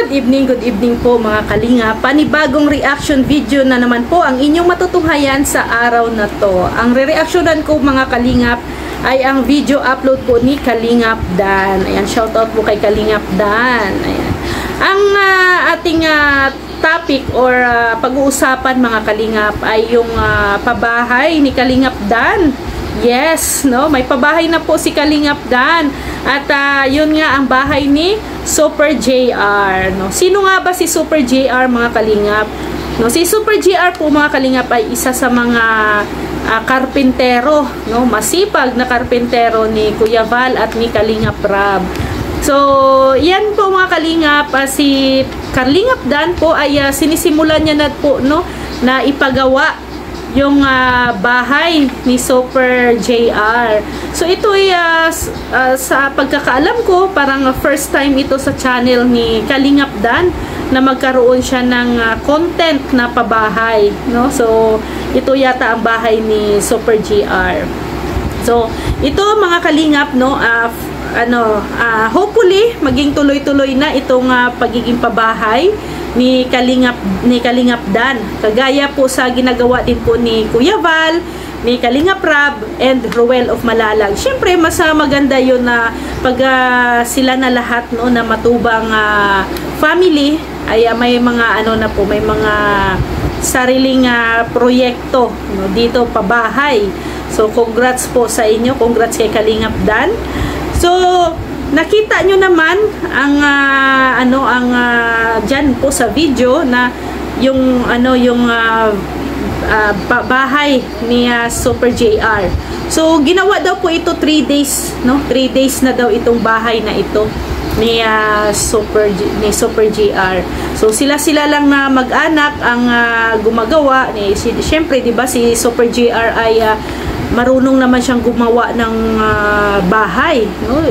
Good evening po mga kalinga. Panibagong reaction video na naman po ang inyong matutunghayan sa araw na to. Ang re-reactionan ko mga kalingap ay ang video upload po ni Kalingap Dan. Ayan, shoutout po kay Kalingap Dan. Ayan. Ang ating topic or pag-uusapan mga kalingap ay yung pabahay ni Kalingap Dan. Yes, no, may pabahay na po si Kalingap Dan. At yun nga ang bahay ni Super JR, no. Sino nga ba si Super JR mga kalingap? No, si Super JR po mga kalingap ay isa sa mga karpentero, no, masipag na karpentero ni Kuya Val at ni Kalingap Rab. So, yan po mga kalingap, si Kalingap Dan po ay sinisimulan niya na po, no, na ipagawa yung bahay ni Super JR. So ito ay sa pagkakaalam ko, parang first time ito sa channel ni Kalingap Dan na magkaroon siya ng content na pabahay, no? So ito yata ang bahay ni Super JR. So ito mga kalingap, no, hopefully maging tuloy-tuloy na itong pagiging pabahay ni Kalingap Dan. Kagaya po sa ginagawa din po ni Kuya Val, ni Kalingap Rab, and Ruel of Malalag. Siyempre, mas maganda yun na pag sila na lahat, no, na matubang family, ay may mga na po, may mga sariling proyekto, no, dito pabahay. So, congrats po sa inyo. Congrats kay Kalingap Dan. So, nakita nyo naman ang dyan po sa video na yung bahay ni Super JR. So ginawa daw po ito 3 days, no? 3 days na daw itong bahay na ito ni Super JR. So sila lang na mag-anak ang gumagawa ni syempre, 'di ba, si Super JR ay marunong naman siyang gumawa ng bahay, no?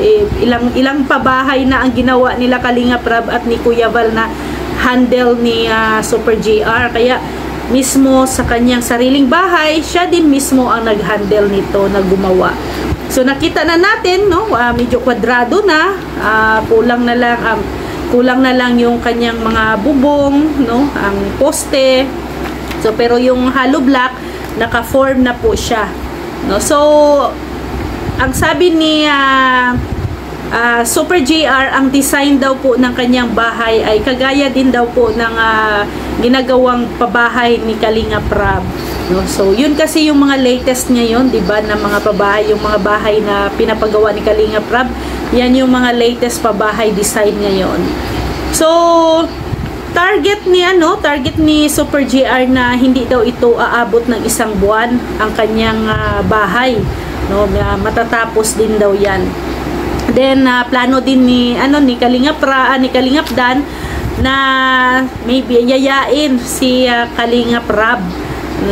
Ilang pabahay na ang ginawa nila Kalingap Rab at ni Kuya Val na handle ni Super JR. Kaya mismo sa kanyang sariling bahay, siya din mismo ang nag-handle nito, na gumawa. So nakita na natin, no, medyo kwadrado na, kulang na lang yung kanyang mga bubong, no, ang poste. So pero yung hollow block naka-form na po siya. No, so ang sabi ni Super JR, ang design daw po ng kanyang bahay ay kagaya din daw po ng ginagawang pabahay ni Kalingap Rab. No, so yun kasi yung mga latest ngayon, 'di ba, na mga pabahay, yung mga bahay na pinapagawa ni Kalingap Rab, yan yung mga latest pabahay design ngayon. So target ni Super JR na hindi daw ito aabot ng 1 buwan ang kanyang bahay, no, matatapos din daw yan. Then plano din ni Kalingap Dan na maybe yayain si Kalingap Rab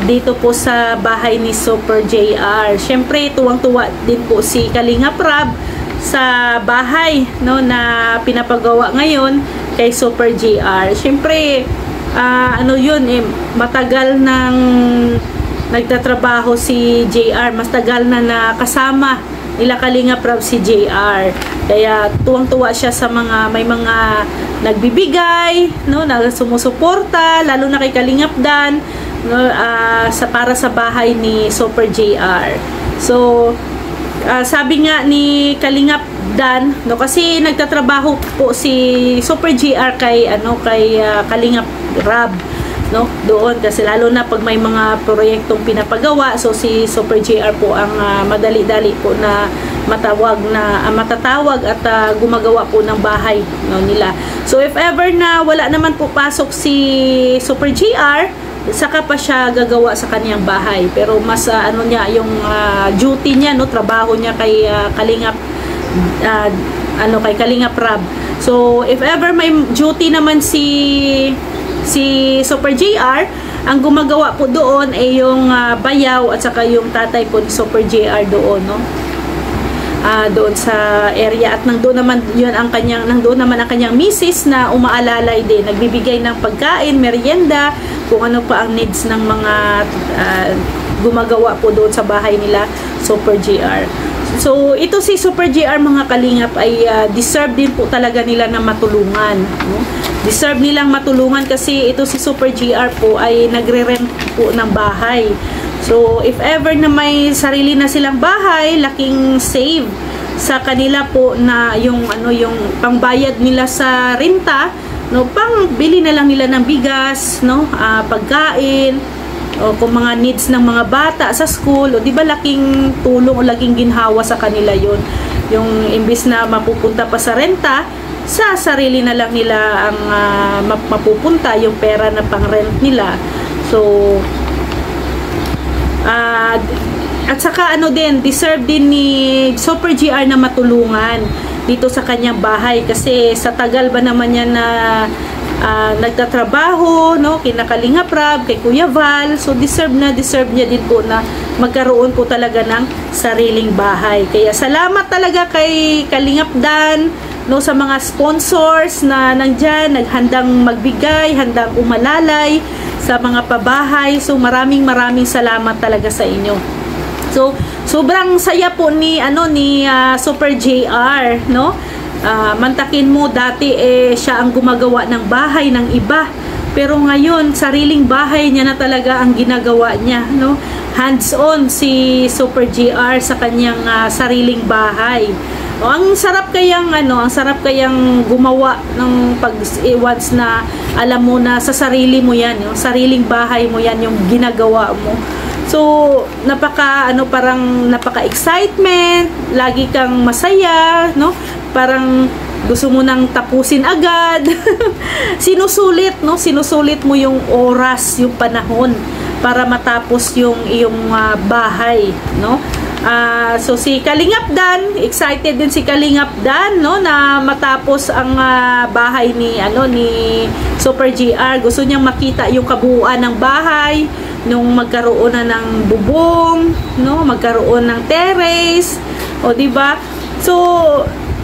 dito po sa bahay ni Super JR. Syempre tuwang-tuwa din po si Kalingap Rab sa bahay, no, na pinapagawa ngayon kay Super JR. Siyempre, matagal nang nagtatrabaho si JR, mas tagal na nakasama nila Kalingap Rab si JR. Kaya tuwang-tuwa siya sa may mga nagbibigay, no, na sumusuporta, lalo na kay Kalingap Dan, no, para sa bahay ni Super JR. So, sabi nga ni Kalingap Dan, no, kasi nagtatrabaho po si Super JR kay Kalingap Rab, no, doon, kasi lalo na pag may mga proyektong pinapagawa, so si Super JR po ang madali-dali po na matatawag at gumagawa po ng bahay, no, nila. So if ever na wala naman po pasok si Super JR, saka pa siya gagawa sa kaniyang bahay. Pero mas yung duty niya, no, trabaho niya kay kay Kalingap Rab. So if ever may duty naman si Super JR, ang gumagawa po doon ay yung bayaw at saka yung tatay po ni Super JR doon, no, doon sa area. At nandoon naman ang kanyang misis na umaalalay din, nagbibigay ng pagkain, merienda, kung ano pa ang needs ng mga gumagawa po doon sa bahay nila Super JR. So, ito si Super JR mga kalingap ay deserve din po talaga nila na matulungan. No? deserve nilang matulungan kasi ito si Super GR po ay nagre-rent po ng bahay. So if ever na may sarili na silang bahay, laking save sa kanila po na yung pangbayad nila sa renta, no, pang bili na lang nila ng bigas, no, pagkain, o kung mga needs ng mga bata sa school, o di ba laking tulong o laking ginhawa sa kanila yon, yung imbis na mapupunta pa sa renta, sa sarili na lang nila ang mapupunta yung pera na pang rent nila. So at saka din, deserve din ni Super GR na matulungan dito sa kanyang bahay kasi sa tagal ba naman niya na nagtatrabaho, no, kina Kalinga Prab, kay Kuya Val. So deserve niya din po na magkaroon po talaga ng sariling bahay. Kaya salamat talaga kay Kalingap Dan, no, sa mga sponsors na nandyan, naghandang magbigay, handang umalalay sa mga pabahay. So maraming salamat talaga sa inyo. So sobrang saya po ni Super JR, no? Mantakin mo dati siya ang gumagawa ng bahay ng iba. Pero ngayon sariling bahay niya na talaga ang ginagawa niya, no? Hands-on si Super JR sa kanyang sariling bahay. Ang sarap kayang gumawa ng once na alam mo na sa sarili mo yan, yung sariling bahay mo yan yung ginagawa mo. So parang napaka-excitement, lagi kang masaya, no? Parang gusto mo nang tapusin agad. Sinusulit mo yung oras, yung panahon para matapos yung iyong bahay, no? So si Kalingap Dan, excited din si Kalingap Dan, no, na matapos ang bahay ni Super GR. Gusto niyang makita yung kabuuan ng bahay nung magkaroon na ng bubong, no, magkaroon ng terrace, o di ba? So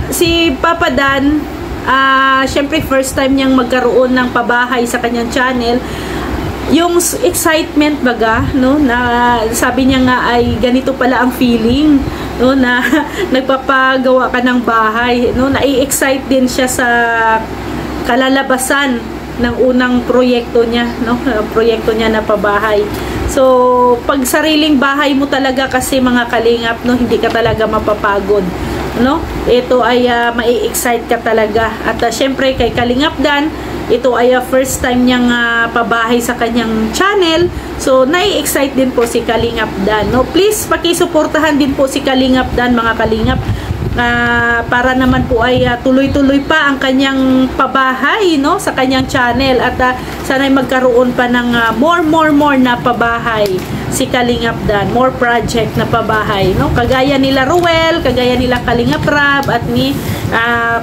si Papa Dan, syempre first time niyang magkaroon ng pabahay sa kanyang channel. Yung excitement baga, no, na sabi niya nga ay ganito pala ang feeling, no, na nagpapagawa ka ng bahay, no, na-excite din siya sa kalalabasan ng unang proyekto niya, no, proyekto niya na pabahay. So pag sariling bahay mo talaga kasi mga kalingap, no, hindi ka talaga mapapagod, no, ito ay mai-excite ka talaga. At syempre kay Kalingap Dan, ito ay first time niyang pabahay sa kanyang channel. So nai-excite din po si Kalingap Dan, no. Please pakisuportahan din po si Kalingap Dan, mga kalingap, para naman po ay tuloy-tuloy pa ang kanyang pabahay, no, sa kanyang channel. At sana'y magkaroon pa ng more na pabahay si Kalingap Dan, more project na pabahay, no, kagaya nila Ruel, kagaya nila Kalinga Prab at ni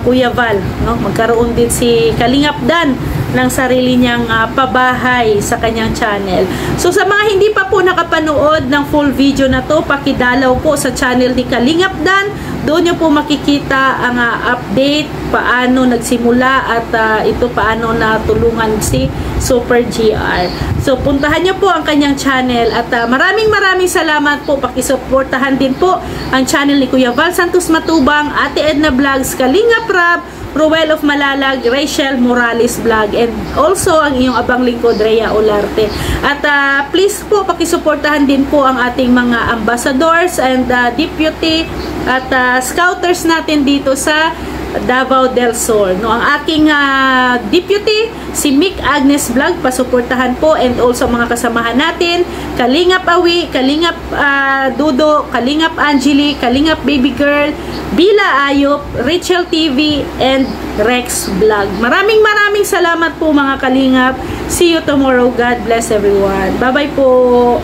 Kuya Val, no, magkaroon din si Kalingap Dan ng sarili niyang pabahay sa kanyang channel. So sa mga hindi pa po nakapanood ng full video na to, pakidalaw po sa channel ni Kalingap Dan. Doon niyo po makikita ang update, paano nagsimula at ito paano natulungan si Super GR. So puntahan niyo po ang kanyang channel at maraming salamat po. Pakisuportahan din po ang channel ni Kuya Val Santos Matubang, Ate Edna Vlogs, Kalinga Prab, Ruel of Malalag, Rachel Morales Vlog, and also ang iyong abang lingkod, Rhea Olarte. At please po pakisuportahan din po ang ating mga ambassadors and deputy at scouters natin dito sa Davao del Sur, no. Ang aking deputy si Mick Agnes Vlog, pasuportahan po, and also mga kasamahan natin, Kalingap Awi, Kalingap Dudo, Kalingap Angeli, Kalingap Baby Girl, Bila Ayop, Rachel TV, and Rex Vlog. Maraming salamat po mga kalingap. See you tomorrow. God bless everyone. Bye bye po.